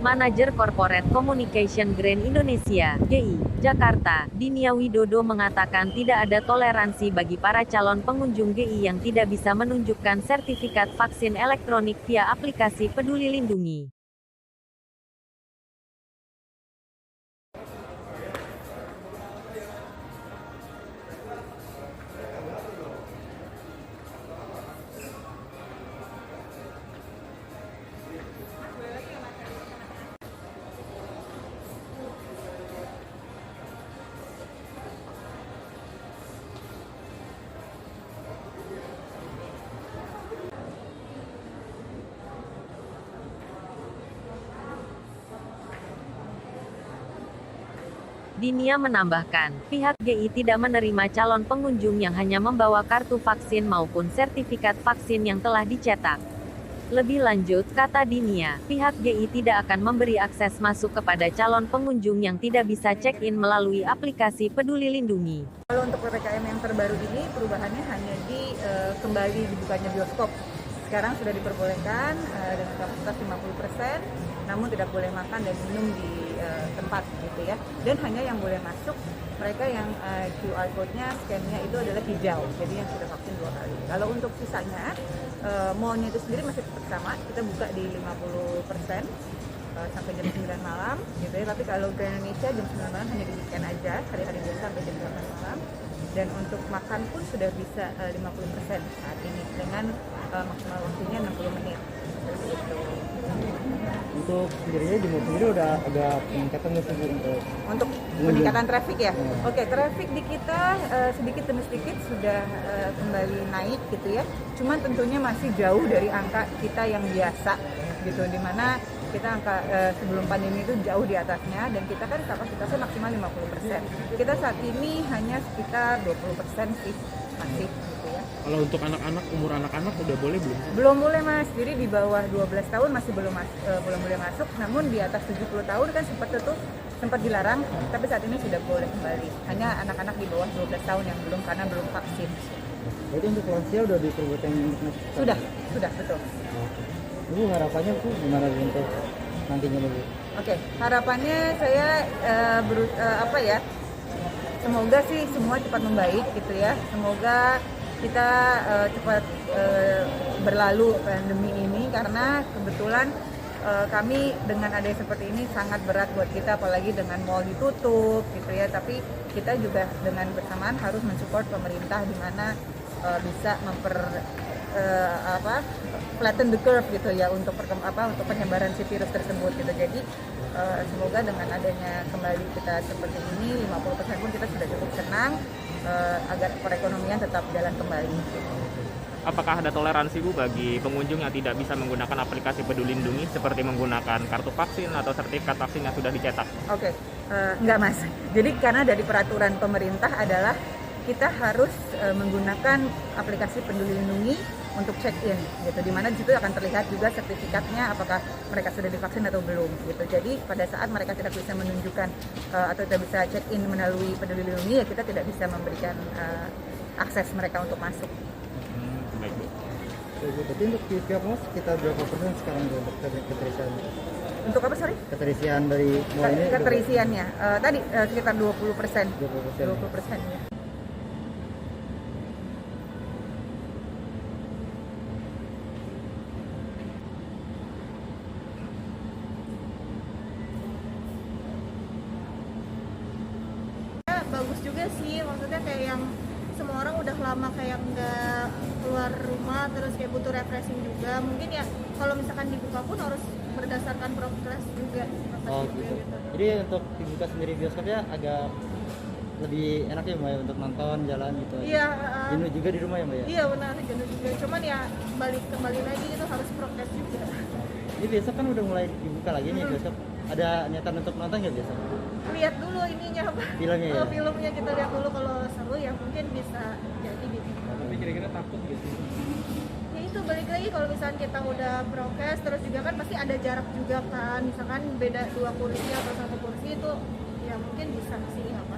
Manajer Corporate Communication Grand Indonesia, GI, Jakarta, Dinia Widodo mengatakan tidak ada toleransi bagi para calon pengunjung GI yang tidak bisa menunjukkan sertifikat vaksin elektronik via aplikasi Peduli Lindungi. Dinia menambahkan, pihak GI tidak menerima calon pengunjung yang hanya membawa kartu vaksin maupun sertifikat vaksin yang telah dicetak. Lebih lanjut, kata Dinia, pihak GI tidak akan memberi akses masuk kepada calon pengunjung yang tidak bisa check-in melalui aplikasi Peduli Lindungi. Kalau untuk PPKM yang terbaru ini, perubahannya hanya kembali dibukanya bioskop. Sekarang sudah diperbolehkan dengan kapasitas 50%, namun tidak boleh makan dan minum di tempat gitu ya. Dan hanya yang boleh masuk mereka yang QR code-nya, scan-nya itu adalah hijau, jadi yang sudah vaksin 2 kali. Kalau untuk sisanya, mall-nya itu sendiri masih tetap sama, kita buka di 50% sampai jam 9 malam gitu ya. Tapi kalau ke Indonesia jam 9 malam hanya di weekend aja, hari-hari biasa sampai jam 8 malam. Dan untuk makan pun sudah bisa 50% saat ini dengan maksimal waktunya 60 menit. Gitu. Untuk sendirinya Jemur sendiri udah ada peningkatan nggak sih untuk peningkatan traffic ya? Oke, traffic di kita sedikit demi sedikit sudah kembali naik gitu ya. Cuman tentunya masih jauh dari angka kita yang biasa gitu, dimana kita angka sebelum pandemi itu jauh di atasnya, dan kita kan kapasitasnya maksimal 50%. Kita saat ini hanya sekitar 20% sih masih gitu ya. Kalau untuk anak-anak, umur anak-anak udah boleh belum? Belum boleh Mas, jadi di bawah 12 tahun masih belum boleh masuk, namun di atas 70 tahun kan sempat dilarang, tapi saat ini sudah boleh kembali. Hanya anak-anak di bawah 12 tahun yang belum, karena belum vaksin. Jadi untuk lansia udah diperbolehkan untuk masuk? Sudah betul. Bu, harapannya Bu gimana untuk nantinya Bu? Oke, harapannya saya semoga sih semua cepat membaik gitu ya. Semoga kita cepat berlalu pandemi ini, karena kebetulan kami dengan adanya seperti ini sangat berat buat kita, apalagi dengan mall ditutup gitu ya. Tapi kita juga dengan bersamaan harus mensupport pemerintah di mana bisa flatten the curve gitu ya untuk penyebaran si virus tersebut gitu. Jadi semoga dengan adanya kembali kita seperti ini 50% pun kita sudah cukup senang agar perekonomian tetap jalan kembali. Apakah ada toleransi Bu bagi pengunjung yang tidak bisa menggunakan aplikasi Peduli Lindungi seperti menggunakan kartu vaksin atau sertifikat vaksin yang sudah dicetak? Oke, enggak Mas. Jadi karena dari peraturan pemerintah adalah kita harus menggunakan aplikasi Peduli Lindungi untuk check-in gitu, dimana di situ akan terlihat juga sertifikatnya apakah mereka sudah divaksin atau belum gitu. Jadi pada saat mereka tidak bisa menunjukkan atau tidak bisa check-in melalui Peduli Lindungi, ya kita tidak bisa memberikan akses mereka untuk masuk. Baik Bu. Berarti untuk pihak Mas kita berapa persen sekarang untuk keterisian? Untuk apa, sorry? Keterisian dari mall ini? Keterisiannya tadi sekitar 20%. 20%. 20% ya. Bagus juga sih, maksudnya kayak yang semua orang udah lama kayak nggak keluar rumah, terus kayak butuh refreshing juga. Mungkin ya kalau misalkan dibuka pun harus berdasarkan prokes juga. Gitu. Jadi untuk dibuka sendiri bioskopnya agak lebih enak ya Mbak ya, untuk nonton jalan gitu? Iya. Jenuh juga di rumah ya Mbak ya? Iya benar, jenuh juga. Cuman ya kembali lagi itu harus prokes juga. Ini besok kan udah mulai dibuka lagi nih besok. Ada niatan untuk nonton nggak besok? Lihat dulu ininya apa? Filmnya ya? Filmnya kita lihat dulu, kalau seru ya mungkin bisa jadi gitu. Tapi kira-kira takut gitu? Ya itu balik lagi, kalau misalkan kita udah prokes, terus juga kan pasti ada jarak juga kan. Misalkan beda 2 kursi atau 1 kursi itu ya mungkin bisa sih apa.